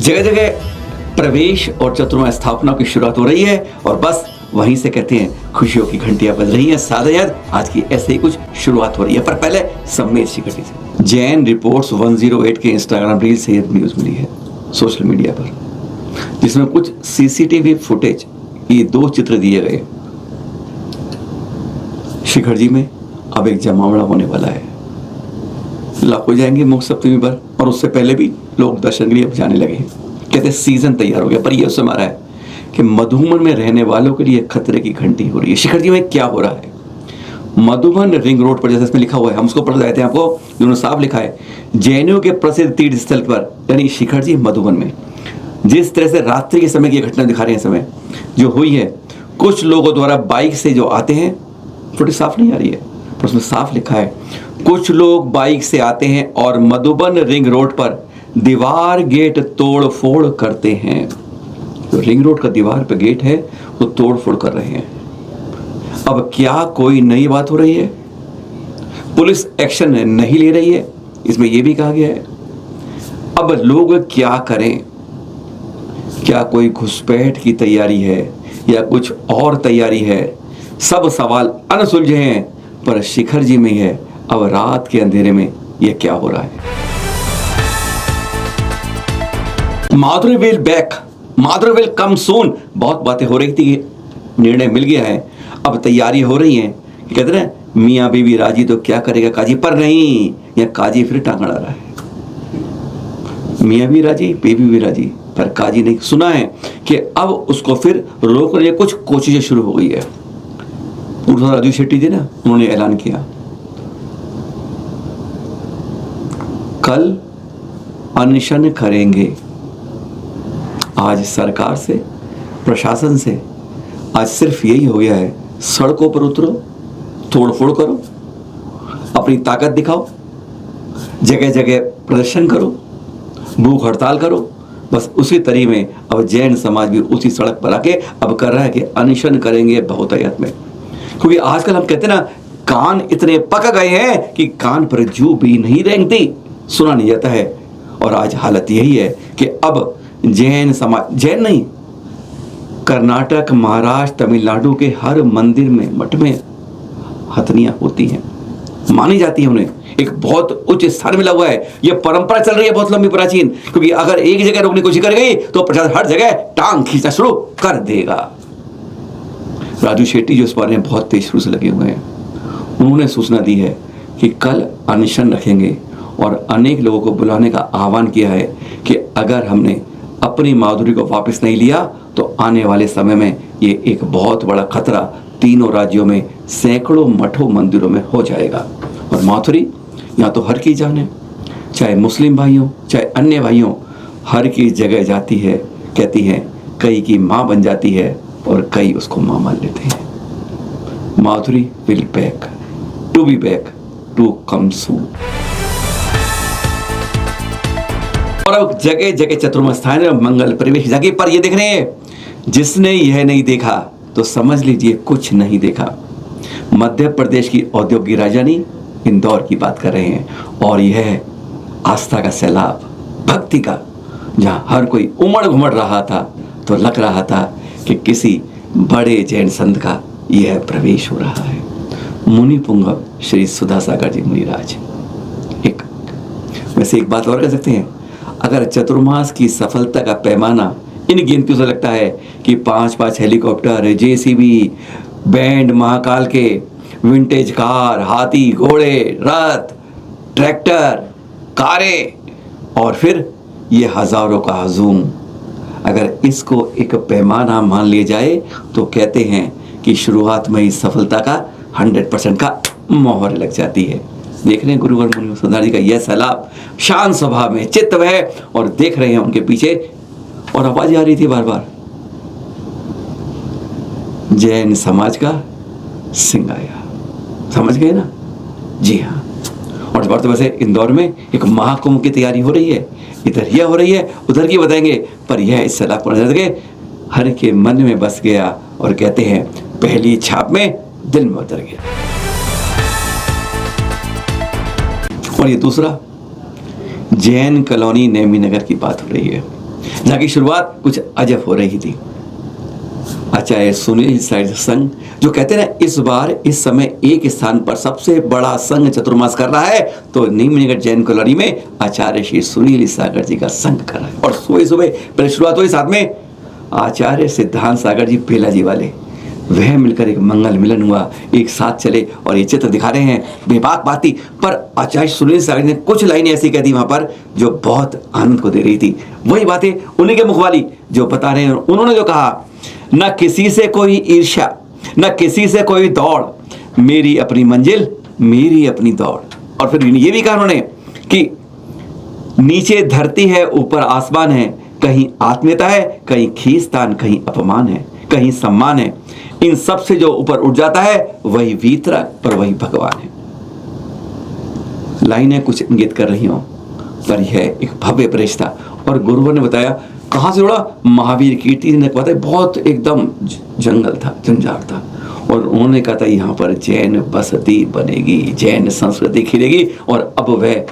जगह जगह प्रवेश और चतुर्मा स्थापना की शुरुआत हो रही है और बस वहीं से कहते हैं खुशियों की घंटियां बज रही हैं। सादयद आज की ऐसे ही कुछ शुरुआत हो रही है, पर पहले सम्मेद शिखटी से। जैन रिपोर्ट्स 108 के इंस्टाग्राम रील से यह न्यूज मिली है सोशल मीडिया पर, जिसमें कुछ सीसीटीवी फुटेज ये 2 चित्र दिए गए। शिखर जी में अब एक जमावड़ा होने वाला है, लाखों जाएंगे मुख सप्तमी पर, और उससे पहले भी लोग दर्शन के लिए अब जाने लगे हैं। कहते हैं सीजन तैयार हो गया, पर यह उससे मारा है कि मधुबन में रहने वालों के लिए खतरे की घंटी हो रही है। शिखर जी में क्या हो रहा है? मधुबन रिंग रोड पर, जैसे इसमें लिखा हुआ है, हम उसको पढ़ रहे थे आपको, जिन्होंने साफ लिखा है, जैनियों के प्रसिद्ध तीर्थ स्थल पर यानी शिखर जी मधुबन में जिस तरह से रात्रि के समय की घटना दिखा रहे हैं, समय जो हुई है, कुछ लोगों द्वारा बाइक से जो आते हैं, थोड़ी साफ नहीं आ रही है पर उसमें साफ लिखा है, कुछ लोग बाइक से आते हैं और मधुबन रिंग रोड पर दीवार गेट तोड़ फोड़ करते हैं। तो रिंग रोड का दीवार पे गेट है, वो तोड़ फोड़ कर रहे हैं। अब क्या कोई नई बात हो रही है? पुलिस एक्शन नहीं ले रही है, इसमें यह भी कहा गया है। अब लोग क्या करें? क्या कोई घुसपैठ की तैयारी है या कुछ और तैयारी है? सब सवाल अनसुलझे हैं, पर शिखर जी में है अब रात के अंधेरे में यह क्या हो रहा है। Madhuri will back, Madhuri will come soon. बहुत बातें हो रही थी, निर्णय मिल गया है, अब तैयारी हो रही है। कहते हैं मियाँ बीवी राजी तो क्या करेगा काजी, पर नहीं, यह काजी फिर टांग अड़ा रहा है। मियाँ भी राजी, बीवी भी राजी, पर काजी नहीं। सुना है कि अब उसको फिर रोकने के लिए कुछ कोशिशें शुरू हो गई है। राजू शेट्टी जी ना, उन्होंने ऐलान किया कल अनशन करेंगे। आज सरकार से, प्रशासन से आज सिर्फ यही हो गया है, सड़कों पर उतरो, तोड़फोड़ करो, अपनी ताकत दिखाओ, जगह जगह प्रदर्शन करो, भूख हड़ताल करो। बस उसी तरीके में अब जैन समाज भी उसी सड़क पर आके अब कर रहा है कि अनशन करेंगे बहुतायत में। क्योंकि आजकल हम कहते हैं ना, कान इतने पक गए हैं कि कान पर जू भी नहीं रेंगती, सुना नहीं जाता है। और आज हालत यही है कि अब जैन समाज, जैन नहीं, कर्नाटक, महाराष्ट्र, तमिलनाडु के हर मंदिर में, मठ में हथनियां होती हैं, मानी जाती है, उन्हें एक बहुत उच्च स्थान मिला हुआ है। यह परंपरा चल रही है बहुत लंबी प्राचीन, क्योंकि अगर एक जगह रोकने की कोशिश कर गई तो प्रशासन हर जगह टांग खींचना शुरू कर देगा। राजू शेट्टी जो इस बारे में बहुत तेज शुरू से लगे हुए हैं, उन्होंने सूचना दी है कि कल अनशन रखेंगे और अनेक लोगों को बुलाने का आह्वान किया है कि अगर हमने अपनी माधुरी को वापस नहीं लिया तो आने वाले समय में ये एक बहुत बड़ा खतरा तीनों राज्यों में सैकड़ों मठों मंदिरों में हो जाएगा। और माधुरी यहाँ तो हर की जान है, चाहे मुस्लिम भाइयों चाहे अन्य भाइयों, हर की जगह जाती है। कहती हैं कई की माँ बन जाती है और कई उसको माँ मान लेते हैं। Madhuri will back, to be back, to come soon. और अब जगह जगह चतुर्मा स्थान मंगल प्रवेश जाके, पर ये देख रहे हैं, जिसने यह नहीं देखा तो समझ लीजिए कुछ नहीं देखा। मध्य प्रदेश की औद्योगिक राजधानी इंदौर की बात कर रहे हैं, और यह आस्था का सैलाब, भक्ति का, जहां हर कोई उमड़ घुमड़ रहा था तो लग रहा था कि किसी बड़े जैन संत का यह प्रवेश हो रहा है। मुनि पुंगव श्री सुधा सागर जी मुनिराज। एक वैसे एक बात और कह सकते हैं, अगर चतुर्मास की सफलता का पैमाना इन गिनतियों से लगता है कि 5-5 हेलीकॉप्टर, जेसीबी, बैंड महाकाल के, विंटेज कार, हाथी, घोड़े, रथ, ट्रैक्टर, कारें और फिर ये हजारों का हजूम, अगर इसको एक पैमाना मान लिया जाए तो कहते हैं कि शुरुआत में ही सफलता का 100% का मोहर लग जाती है। देख रहे हैं गुरुवर मुनि सुंदर जी का यह सैलाब, शांत स्वभाव में चित्त है, और देख रहे हैं उनके पीछे, और आवाज आ रही थी बार बार, जैन समाज का सिंह आया। समझ गए ना? जी हाँ। और इस बार तो वैसे इंदौर में एक महाकुंभ की तैयारी हो रही है, इधर यह हो रही है, उधर की बताएंगे, पर यह इस सैलाब को नजर के हर के मन में बस गया, और कहते हैं पहली छाप में दिल में उतर गया। और ये दूसरा, जैन कॉलोनी नेमी नगर की बात हो रही है। जहाँ की शुरुआत कुछ अजब हो रही थी। आचार्य सुनील सागर संघ जो कहते हैं ना, इस बार इस समय एक स्थान पर सबसे बड़ा संघ चतुर्मास कर रहा है, तो नीमनिगढ़ जैन कॉलोनी में आचार्य श्री सुनील सागर जी का संघ कर रहा है। और सुबह सुबह पहले शुरुआत हुई, साथ में आचार्य सिद्धांत सागर जी पेला जी वाले, वह मिलकर एक मंगल मिलन हुआ, एक साथ चले और ये चित्र दिखा रहे हैं बेबाक बाती। पर आचार्य सुनील सागर ने कुछ लाइनें ऐसी कह दी वहां पर जो बहुत आनंद को दे रही थी। वही बातें उन्हीं के मुख वाली जो बता रहे हैं। उन्होंने जो कहा, न किसी से कोई ईर्ष्या, न किसी से कोई दौड़, मेरी अपनी मंजिल, मेरी अपनी दौड़। और फिर ये भी कहा उन्होंने कि नीचे धरती है, ऊपर आसमान है, कहीं आत्मीयता है, कहीं खींचतान, कहीं अपमान है, कहीं सम्मान है। इन सब से जो ऊपर उठ जाता है वही वीतराग, पर वही भगवान है। लाइनें कुछ इंगित कर रही हों, पर यह एक भव्य प्रवेश था। और गुरुवर ने बताया कहां से जुड़ा, महावीर कीर्ति ने बताया, बहुत एकदम जंगल था, जंजाल था। और उन्होंने कहा था यहाँ पर जैन बसती बनेगी, जैन संस्कृति खिलेगी। और अब वह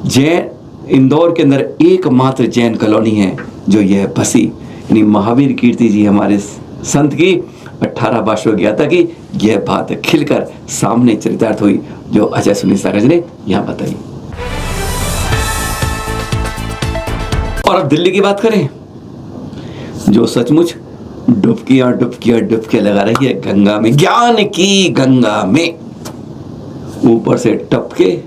जैन इंदौर के अंदर एकमात्र जैन कॉलोनी है जो यह बसी। यानी महावीर कीर्ति जी हमारे संत की 18 वर्षों की गया था कि यह बात खिलकर सामने चरितार्थ हुई, जो आचार्य सुनील सागर जी ने यहाँ बताई। और अब दिल्ली की बात करें, जो सचमुच डुबकियां डुबकियां डुबकियां लगा रही है गंगा में, ज्ञान की गंगा में। ऊपर से टपके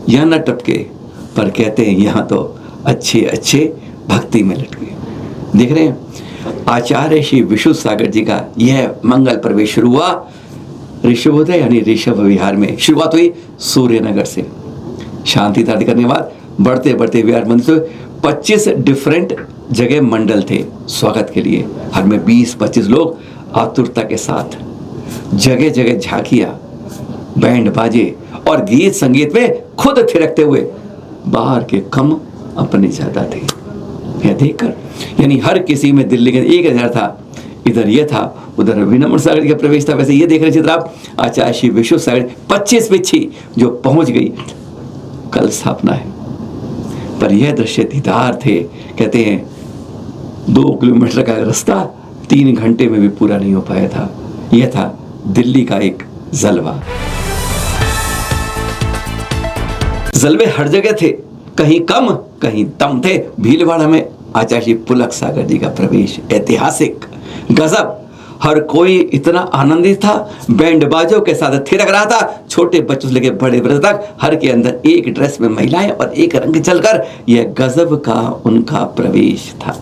या न टपके, पर कहते हैं यहां तो अच्छे अच्छे भक्ति में लटके। देख रहे हैं आचार्य श्री विशुद्ध सागर जी का यह मंगल प्रवेश शुरू हुआ ऋषभोदय यानी ऋषभ विहार में। शुरुआत हुई सूर्यनगर से, शांति तारती करने के बाद बढ़ते बढ़ते विहार मंदिर से 25 डिफरेंट जगह मंडल थे स्वागत के लिए। हर में 20-25 लोग आतुरता के साथ, जगह जगह झांकियां, बैंड बाजे और गीत संगीत में खुद थिरकते हुए। बाहर के कम अपने ज्यादा थे। यह देखकर यानी हर किसी में दिल्ली के एक नजर था, इधर यह था, उधर विनम्र सागर का प्रवेश था। वैसे ये देख रहे चित्र आप, आचार्य श्री विश्व सागर 25 पिछी जो पहुंच गई, कल स्थापना है। पर यह दृश्य दीदार थे। कहते हैं 2 किलोमीटर का रास्ता 3 घंटे में भी पूरा नहीं हो पाया था। यह था दिल्ली का एक जलवा। जलवे हर जगह थे, कहीं कम कहीं दम थे। भीलवाड़ा में आचार्य श्री पुलक सागर जी का प्रवेश ऐतिहासिक, गजब। हर कोई इतना आनंदित था, बैंड बाजों के साथ थिरक रहा था, छोटे बच्चों से लेकर बड़े वृद्ध तक। हर के अंदर एक ड्रेस में महिलाएं और एक रंग चलकर यह गजब का उनका प्रवेश था,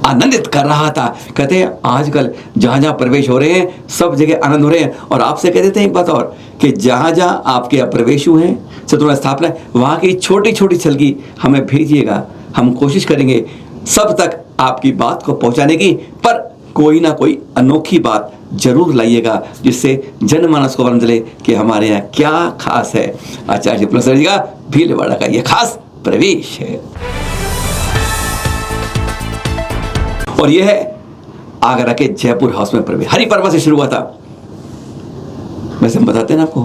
आनंदित कर रहा था। कहते हैं आजकल जहां जहां प्रवेश हो रहे हैं सब जगह आनंद हो रहे हैं। और आपसे कह देते हैं एक बात और, कि जहां जहां आपके प्रवेश हुए हैं, चतुर्मास स्थापना है, वहां की छोटी छोटी झलकी हमें भेजिएगा। हम कोशिश करेंगे सब तक आपकी बात को पहुंचाने की, पर कोई ना कोई अनोखी बात जरूर लाइएगा जिससे जनमानस को पता चले कि हमारे यहाँ क्या खास है। आचार्य पुलक सागर जी का भीलवाड़ा का यह खास प्रवेश है। और यह है आगरा के जयपुर हाउस में प्रवेश, हरिपर्व से शुरू हुआ था। वैसे हम बताते हैं ना आपको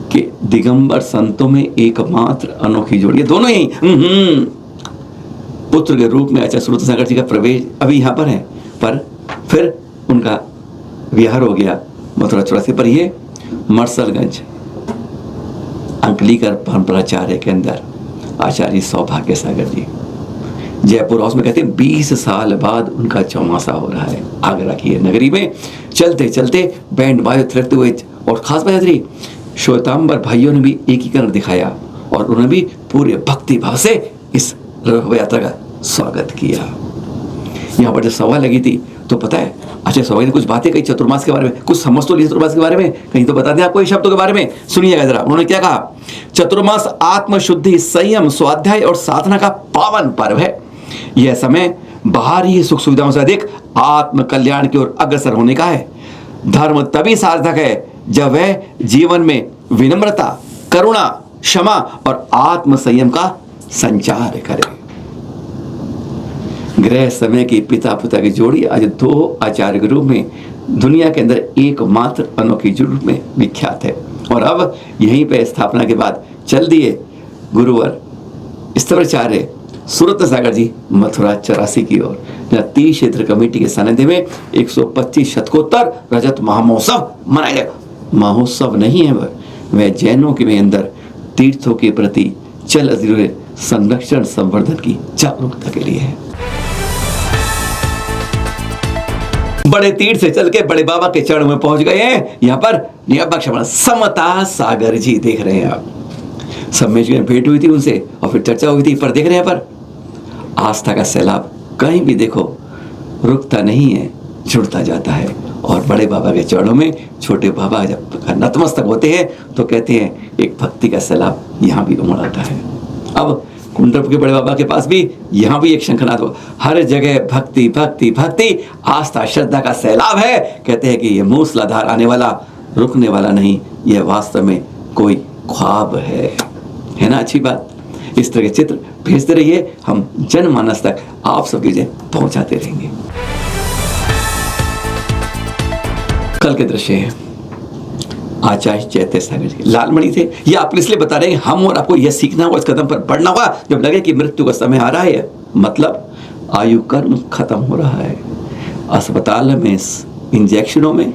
कि दिगंबर संतों में एकमात्र अनोखी जोड़ी, ये दोनों ही पुत्र के रूप में आचार्य सुनील सागर जी का प्रवेश अभी यहाँ पर है, पर फिर उनका विहार हो गया मथुरा 84 पर। ये मरसलगंज अंकलीकर परंपराचार्य के अंदर आचार्य सौभाग्य सागर जी जयपुर हाउस में, कहते हैं 20 साल बाद उनका चौमासा हो रहा है आगरा की नगरी में। चलते चलते बैंड बाजे थिरकते हुए, और खास बात रही श्वेतांबर भाइयों ने भी एकीकरण दिखाया और उन्होंने भी पूरे भक्ति भाव से इस रथ यात्रा का स्वागत किया। यहाँ पर जब सभा लगी थी तो पता है अच्छा सभा ने कुछ बातें कही चतुर्मास के बारे में, कुछ समझ तो ली चतुर्मास के बारे में, कहीं तो बता दें आपको शब्दों के बारे में। सुनिएगा जरा, उन्होंने क्या कहा। चतुर्मास आत्मशुद्धि, संयम, स्वाध्याय और साधना का पावन पर्व है। यह समय बाहरी सुख सुविधाओं से अधिक आत्म कल्याण की ओर अग्रसर होने का है। धर्म तभी सार्थक है जब वह जीवन में विनम्रता, करुणा, क्षमा और आत्म संयम का संचार करे। ग्रह समय की पिता पुता की जोड़ी आज 2 आचार्य के रूप में दुनिया के अंदर एकमात्र अनोखी रूप में विख्यात है। और अब यहीं पे स्थापना के बाद चल दिए गुरुवर स्तवाचार्य सूरत सागर जी मथुरा 84 की ओर, जहाँ तीर्थ क्षेत्र कमेटी के सानिध्य में 125 शतकोत्तर रजत महामहोत्सव मनाया जाएगा। महोत्सव नहीं है वह जैनों के अंदर तीर्थों के प्रति चल रहे संरक्षण संवर्धन की जागरूकता के लिए है। बड़े तीर्थ से चल के बड़े बाबा के चरणों में पहुंच गए हैं। यहाँ पर निरपक्ष समता सागर जी देख रहे हैं आप। सब में भेंट हुई थी उनसे और फिर चर्चा हुई थी, पर देख रहे हैं पर आस्था का सैलाब कहीं भी देखो रुकता नहीं है, जुड़ता जाता है। और बड़े बाबा के चरणों में छोटे बाबा जब नतमस्तक होते हैं तो कहते हैं एक भक्ति का सैलाब यहाँ भी उमड़ आता है। अब कुंडप के बड़े बाबा के पास भी यहाँ भी एक शंखनाद हो, हर जगह भक्ति भक्ति भक्ति, आस्था श्रद्धा का सैलाब है। कहते हैं कि ये मूसलाधार आने वाला, रुकने वाला नहीं, यह वास्तव में कोई ख्वाब है ना। अच्छी बात, इस तरह के चित्र भेजते रहिए, हम जनमानस तक आप सबके लिए पहुंचाते रहेंगे। कल के दृश्य है आचार्य चैत्य सागर जी लालमणि थे। ये आप इसलिए बता रहे हैं, हम और आपको यह सीखना होगा, इस कदम पर बढ़ना होगा जब लगे कि मृत्यु का समय आ रहा है, मतलब आयु कर्म खत्म हो रहा है। अस्पताल में इंजेक्शनों में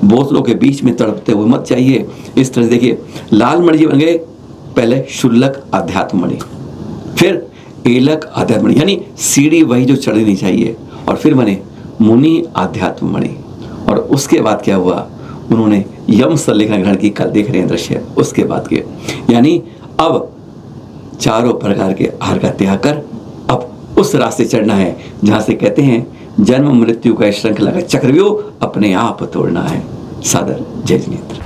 बोतलों के बीच में तड़पते हुए मत चाहिए। इस तरह से देखिए, लालमणि जी बन गए पहले शुल्लक अध्यात्ममणि, फिर एलक अध्यात्ममणि, यानी सीढ़ी वही जो चढ़नी चाहिए, और फिर बने मुनि अध्यात्ममणि। और उसके बाद क्या हुआ, उन्होंने यम सल्लेखन ग्रहण की, कल देख रहे हैं दृश्य उसके बाद के, यानी अब चारों प्रकार के आहार का त्याग कर अब उस रास्ते चढ़ना है जहां से कहते हैं जन्म मृत्यु का श्रृंखला का चक्रव्यूह अपने आप तोड़ना है। सादर जय जिनेंद्र।